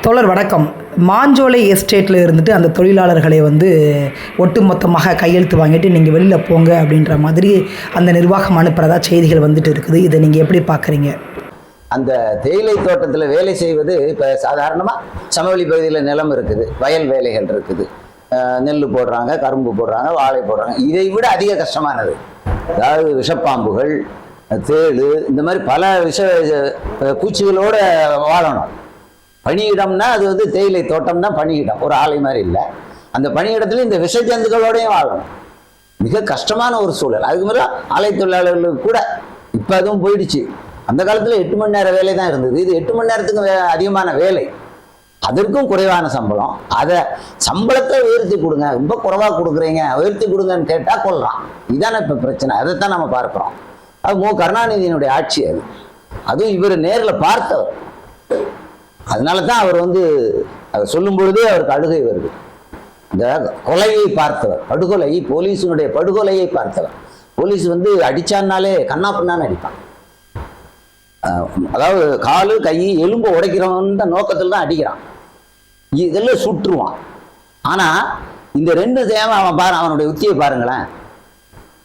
தோழர் வணக்கம். மாஞ்சோலை எஸ்டேட்டில் இருந்துட்டு அந்த தொழிலாளர்களை ஒட்டுமொத்தமாக கையெழுத்து வாங்கிட்டு நீங்கள் வெளியில் போங்க அப்படின்ற மாதிரி அந்த நிர்வாகம் அனுப்புகிறதா செய்திகள் வந்துட்டு இருக்குது. இதை நீங்கள் எப்படி பார்க்குறீங்க? அந்த தேயிலை தோட்டத்தில் வேலை செய்வது இப்போ சாதாரணமாக சமவெளி பகுதியில் நிலம் இருக்குது, வயல் வேலைகள் இருக்குது, நெல் போடுறாங்க, கரும்பு போடுறாங்க, வாழை போடுறாங்க. இதை விட அதிக கஷ்டமானது, அதாவது விஷப்பாம்புகள், தேள், இந்த மாதிரி பல பூச்சிகளோடு வாழணும். பணியிடம்னா அது தேயிலை தோட்டம் தான் பணியிடம், ஒரு ஆலை மாதிரி இல்லை. அந்த பணியிடத்துல இந்த விஷ ஜந்துக்களோடையும் வாழணும். மிக கஷ்டமான ஒரு சூழல். அதுக்கு மேலே ஆலை தொழிலாளர்களுக்கு கூட இப்போ அதுவும் போயிடுச்சு. அந்த காலத்தில் 8 மணி நேர வேலை தான் இருந்தது. இது 8 மணி நேரத்துக்கு அதிகமான வேலை, அதற்கும் குறைவான சம்பளம். அதை சம்பளத்தை உயர்த்தி கொடுங்க, ரொம்ப குறைவாக கொடுக்குறீங்க, உயர்த்தி கொடுங்கன்னு கேட்டால் கொள்ளலாம். இதுதானே இப்போ பிரச்சனை. அதைத்தான் நம்ம பார்க்குறோம். அது மு கருணாநிதியினுடைய ஆட்சி. அதுவும் இவர் நேரில் பார்த்தவர். அதனால தான் அவர் அதை சொல்லும் பொழுதே அவருக்கு அழுகை வருது. இந்த கொலையை பார்த்தவர், படுகொலை, போலீஸினுடைய படுகொலையை பார்த்தவர். போலீஸ் அடிச்சான்னாலே கண்ணா பின்னான்னு அடிப்பான். அதாவது காலு கை எலும்பு உடைக்கிறவன் நோக்கத்தில் தான் அடிக்கிறான். இதெல்லாம் சுற்றுவான். ஆனா இந்த 2 தேவை அவனுடைய உத்தியை பாருங்களேன்.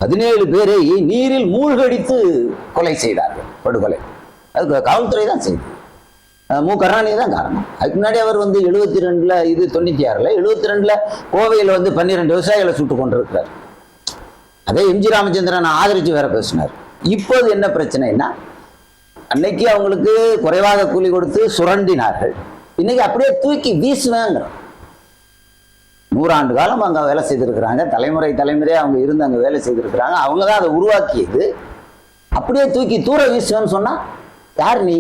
17 பேரை நீரில் மூழ்கடித்து கொலை செய்தார்கள், படுகொலை. அதுக்கு காவல்துறை தான் செய்து, மு கருணாநிதி தான் காரணம். அதுக்கு முன்னாடி அவர் 72ல், இது 96ல், 72ல் கோவையில் 12 விவசாயிகளை சுட்டு கொண்டிருக்கிறார். அதே எம்ஜி ராமச்சந்திரன் ஆதரிச்சு வேற பேசினார். இப்போது என்ன பிரச்சனைன்னா, அன்னைக்கு அவங்களுக்கு குறைவாக கூலி கொடுத்து சுரண்டினார்கள், இன்னைக்கு அப்படியே தூக்கி வீசுவாங்க. 100 ஆண்டு காலம் அங்கே வேலை செய்திருக்கிறாங்க, தலைமுறையாக அவங்க இருந்து அங்கே வேலை செய்திருக்கிறாங்க. அவங்க தான் அதை உருவாக்கியது. அப்படியே தூக்கி தூர வீசுவேன்னு சொன்னா யார் நீ?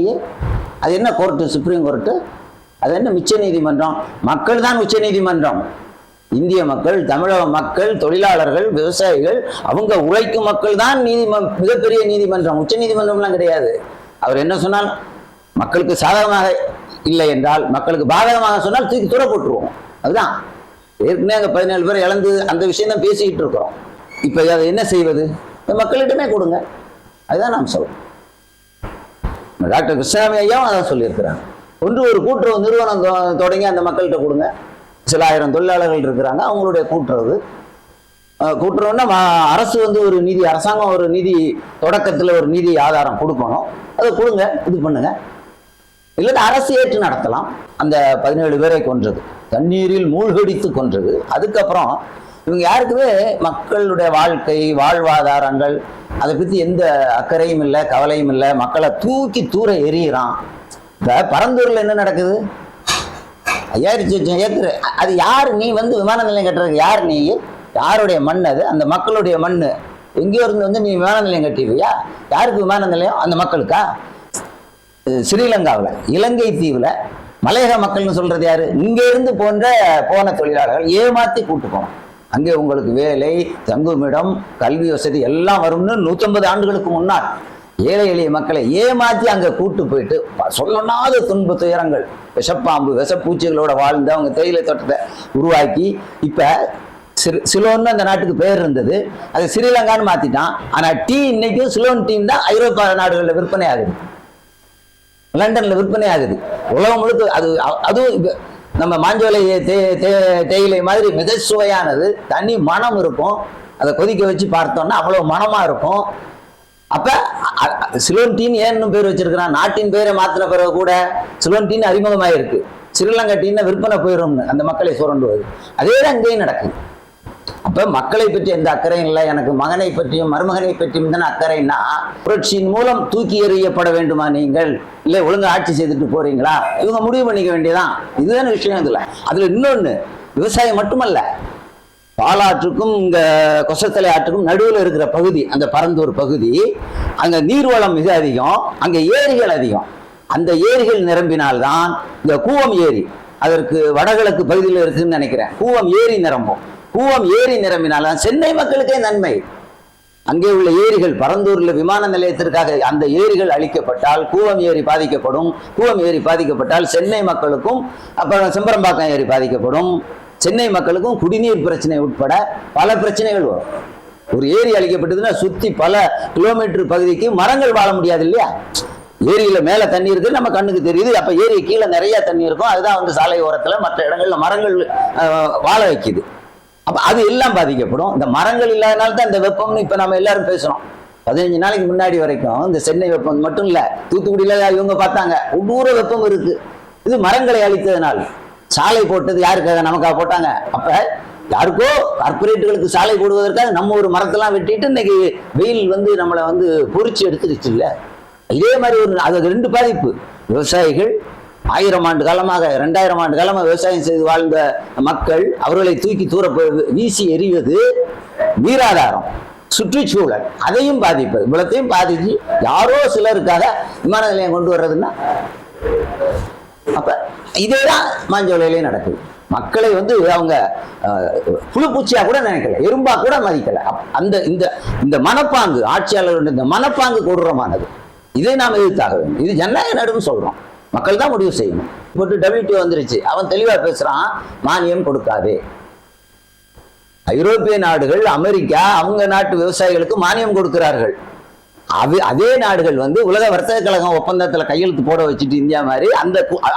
அது என்ன கோர்ட்டு? Supreme court? அது என்ன உச்ச நீதிமன்றம்? மக்கள் தான் உச்ச நீதிமன்றம். இந்திய மக்கள், தமிழக மக்கள், தொழிலாளர்கள், விவசாயிகள், அவங்க உழைக்கும் மக்கள் தான் மிகப்பெரிய நீதிமன்றம். உச்ச நீதிமன்றம்லாம் கிடையாது. அவர் என்ன சொன்னால் மக்களுக்கு சாதகமாக இல்லை என்றால், மக்களுக்கு பாதகமாக சொன்னால் தூக்கி தூர போட்டுருவோம். அதுதான் ஏற்கனவே அங்கே 17 பேர் இழந்து அந்த விஷயம் தான் பேசிக்கிட்டு இருக்கிறோம். இப்போ அதை என்ன செய்வது? மக்களிடமே கொடுங்க. அதுதான் நாம் சொல்றோம். டாக்டர் கிருஷ்ணசாமி ஐயாவும் அதான் சொல்லியிருக்கிறாங்க. ஒரு கூட்டுறவு நிறுவனம் தொடங்கி அந்த மக்கள்கிட்ட கொடுங்க. சில ஆயிரம் தொழிலாளர்கள் இருக்கிறாங்க, அவங்களுடைய கூட்டுறவுன்னா அரசு ஒரு நிதி, அரசாங்கம் ஒரு நிதி, தொடக்கத்தில் ஒரு நிதி ஆதாரம் கொடுக்கணும். அதை கொடுங்க, இது பண்ணுங்க. இல்லைன்னா அரசு ஏற்று நடத்தலாம். அந்த 17 பேரை கொன்றது, தண்ணீரில் மூழ்கடித்து கொன்றது. அதுக்கப்புறம் இவங்க யாருக்குமே மக்களுடைய வாழ்க்கை, வாழ்வாதாரங்கள் அதை பற்றி எந்த அக்கறையும் இல்லை, கவலையும் இல்லை. மக்களை தூக்கி தூர எறிகிறான். இந்த பரந்தூரில் என்ன நடக்குது? 5000 ஏக்கர். அது யார்? நீ விமான நிலையம் கட்டுறதுக்கு யார் நீ? யாருடைய மண் அது? அந்த மக்களுடைய மண். எங்கேயோ இருந்து நீ விமான நிலையம் கட்டிடுவியா? யாருக்கு விமான நிலையம்? அந்த மக்களுக்கா? ஸ்ரீலங்காவில், இலங்கை தீவில் மலையக மக்கள்னு சொல்றது யாரு? இங்க இருந்து போன தொழிலாளர்கள் ஏமாத்தி கூட்டு போனோம். அங்கே உங்களுக்கு வேலை, தங்குமிடம், கல்வி வசதி எல்லாம் வரும்னு 150 ஆண்டுகளுக்கு முன்னால் ஏழை எளிய மக்களை ஏமாத்தி அங்கே கூட்டு போயிட்டு சொல்லனாத துன்ப துயரங்கள், விஷப்பாம்பு, விஷப்பூச்சிகளோட வாழ்ந்து அவங்க தேயிலை தோட்டத்தை உருவாக்கி, இப்ப சிலோன்னு அந்த நாட்டுக்கு பேர் இருந்தது, அது ஸ்ரீலங்கான்னு மாத்திட்டான். ஆனா டீ இன்னைக்கும் சிலோன் டீம் தான் ஐரோப்பா நாடுகளில் விற்பனை ஆகுது, லண்டன்ல விற்பனை ஆகுது, உலகம் முழுக்க. அதுவும் நம்ம மாஞ்சோலை தேயிலை மாதிரி மிக சுவையானது, தனி மனம் இருக்கும். அதை கொதிக்க வச்சு பார்த்தோம்னா அவ்வளவு மனமா இருக்கும். அப்ப சிலோன் டீன் ஏன்னு பேர் வச்சிருக்கிறான். நாட்டின் பேரை மாத்தின பிறகு கூட சிலோன் டீன் அறிமுகமாயிருக்கு. ஸ்ரீலங்கா டீன் விற்பனை போயிடும்னு அந்த மக்களை சுரண்டுவது. அதே தான் இங்கேயும் நடக்குது. அப்ப மக்களை பற்றி எந்த அக்கறையும் இல்லை. எனக்கு மகனை பற்றியும் மருமகனை பற்றியும் தானே அக்கறைன்னா, புரட்சியின் மூலம் தூக்கி எறியப்பட வேண்டுமா நீங்கள்? இல்லை ஒழுங்கா ஆட்சி செய்துட்டு போறீங்களா? இவங்க முடிவு பண்ணிக்க வேண்டியதான். இதுதான விஷயம். அதுல இன்னொன்னு, விவசாயம் மட்டுமல்ல, பாலாற்றுக்கும் இங்க கொசத்தலை ஆற்றுக்கும் நடுவில் இருக்கிற பகுதி, அந்த பரந்தூர் பகுதி, அங்க நீர்வளம் மிக அதிகம், அங்க ஏரிகள் அதிகம். அந்த ஏரிகள் நிரம்பினால்தான் இந்த கூவம் ஏரி, அதற்கு வடகிழக்கு பகுதியில் இருக்குன்னு நினைக்கிறேன், கூவம் ஏரி நிரம்பும். கூவம் ஏரி நிரம்பினால்தான் சென்னை மக்களுக்கே நன்மை. அங்கே உள்ள ஏரிகள், பரந்தூர்ல விமான நிலையத்திற்காக அந்த ஏரிகள் அழிக்கப்பட்டால் கூவம் ஏரி பாதிக்கப்படும். கூவம் ஏரி பாதிக்கப்பட்டால் சென்னை மக்களுக்கும், அப்புறம் செம்பரம்பாக்கம் ஏரி பாதிக்கப்படும். சென்னை மக்களுக்கும் குடிநீர் பிரச்சனை உட்பட பல பிரச்சனைகள் வரும். ஒரு ஏரி அழிக்கப்பட்டதுன்னா சுத்தி பல கிலோமீட்டர் பகுதிக்கு மரங்கள் வாழ முடியாது இல்லையா? ஏரியில மேல தண்ணி இருக்கு, நம்ம கண்ணுக்கு தெரியுது. அப்ப ஏரி கீழே நிறைய தண்ணி இருக்கும். அதுதான் வந்து சாலை ஓரத்துல மற்ற இடங்கள்ல மரங்கள் வாழ வைக்குது. அப்ப அது எல்லாம் பாதிக்கப்படும். இந்த மரங்கள் இல்லாதனால தான் இந்த வெப்பம்னு இப்ப நம்ம எல்லாரும் பேசுறோம். 15 நாளைக்கு முன்னாடி வரைக்கும் இந்த சென்னை வெப்பம் மட்டும் இல்ல, தூத்துக்குடியில இவங்க பார்த்தாங்க உள்ளூர வெப்பம் இருக்கு. இது மரங்களை அழித்ததுனால். சாலை போட்டது யாருக்காக? நமக்காக போட்டாங்க. அப்ப யாருக்கோ கார்பரேட்டுகளுக்கு சாலை போடுவதற்காக நம்ம ஒரு மரத்தெல்லாம் வெட்டிட்டு இன்னைக்கு வெயில் வந்து நம்மளை வந்து பொறிச்சு எடுத்துருச்சு இல்ல. இதே மாதிரி அது 2 பாதிப்பு. விவசாயிகள் 1000 ஆண்டு காலமாக 2000 ஆண்டு காலமாக விவசாயம் செய்து வாழ்ந்த மக்கள், அவர்களை தூக்கி தூர வீசி எறிவது நீராதாரம், சுற்றுச்சூழல், அதையும் பாதிப்பது. இவ்வளத்தையும் பாதிச்சு யாரோ சிலருக்காக விமான நிலையம் கொண்டு வர்றதுன்னா, அப்ப இதேதான் மாஞ்சோலையிலேயே நடக்குது. மக்களை வந்து அவங்க புழுப்பூச்சியா கூட நினைக்கல, எறும்பா கூட மதிக்கல. அந்த இந்த மனப்பாங்கு, ஆட்சியாளர்களுடைய இந்த மனப்பாங்கு கொடூரமானது. இதை நாம் எதிர்த்தாக வேண்டும். இது ஜனநாயக நாடுன்னு சொல்றோம், மக்கள் தான் முடிவு செய்யணும். போட்டு WTO வந்துருச்சு, அவன் தெளிவா பேசுறான், மானியம் கொடுக்காதே. ஐரோப்பிய நாடுகள், அமெரிக்கா, அவங்க நாட்டு விவசாயிகளுக்கு மானியம் கொடுக்கிறார்கள். அதே நாடுகள் வந்து உலக வர்த்தக கழகம் ஒப்பந்தத்துல கையெழுத்து போட வச்சுட்டு இந்தியா மாதிரி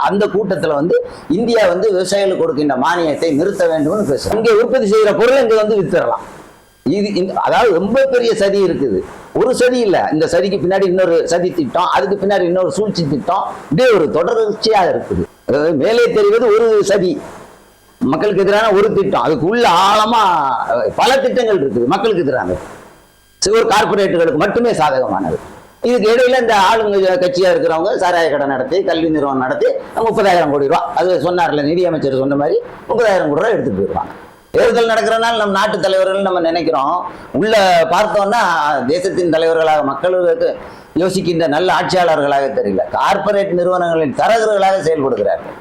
அந்த கூட்டத்துல வந்து இந்தியா வந்து விவசாயிகளுக்கு கொடுக்கின்ற மானியத்தை நிறுத்த வேண்டும்னு பேசுறோம். இங்க உற்பத்தி செய்யற பொருள் இங்க வந்து வித்துறலாம். அதாவது ரொம்ப பெரிய சதி இருக்குது. ஒரு சதி இல்ல, இந்த சதிக்கு பின்னாடி இன்னொரு சதி திட்டம், அதுக்கு பின்னாடி இன்னொரு சூழ்ச்சி திட்டம், இப்படியே ஒரு தொடர்ச்சியா இருக்குது. மேலே தெரிவது ஒரு சதி, மக்களுக்கு எதிரான ஒரு திட்டம், அதுக்குள்ள ஆழமா பல திட்டங்கள் இருக்குது மக்களுக்கு எதிரான. ஒரு கார்பரேட்டுகளுக்கு மட்டுமே சாதகமானது. இதுக்கு இடையில இந்த ஆளுங்க கட்சியா இருக்கிறவங்க சாராய கடை நடத்தி, கல்வி நிறுவனம் நடத்தி 30,000 கோடி ரூபாய், அது சொன்னார்ல நிதியமைச்சர் சொன்ன மாதிரி 30,000 கோடி ரூபாய் எடுத்துட்டு போயிருவாங்க. தேர்தல் நடக்கிறனால நம்ம நாட்டு தலைவர்கள் நம்ம நினைக்கிறோம், உள்ள பார்த்தோம்னா தேசத்தின் தலைவர்களாக, மக்களுக்கு யோசிக்கின்ற நல்ல ஆட்சியாளர்களாக தெரியல, கார்பரேட் நிறுவனங்களின் தரகர்களாக செயல்படுகிறார்கள்.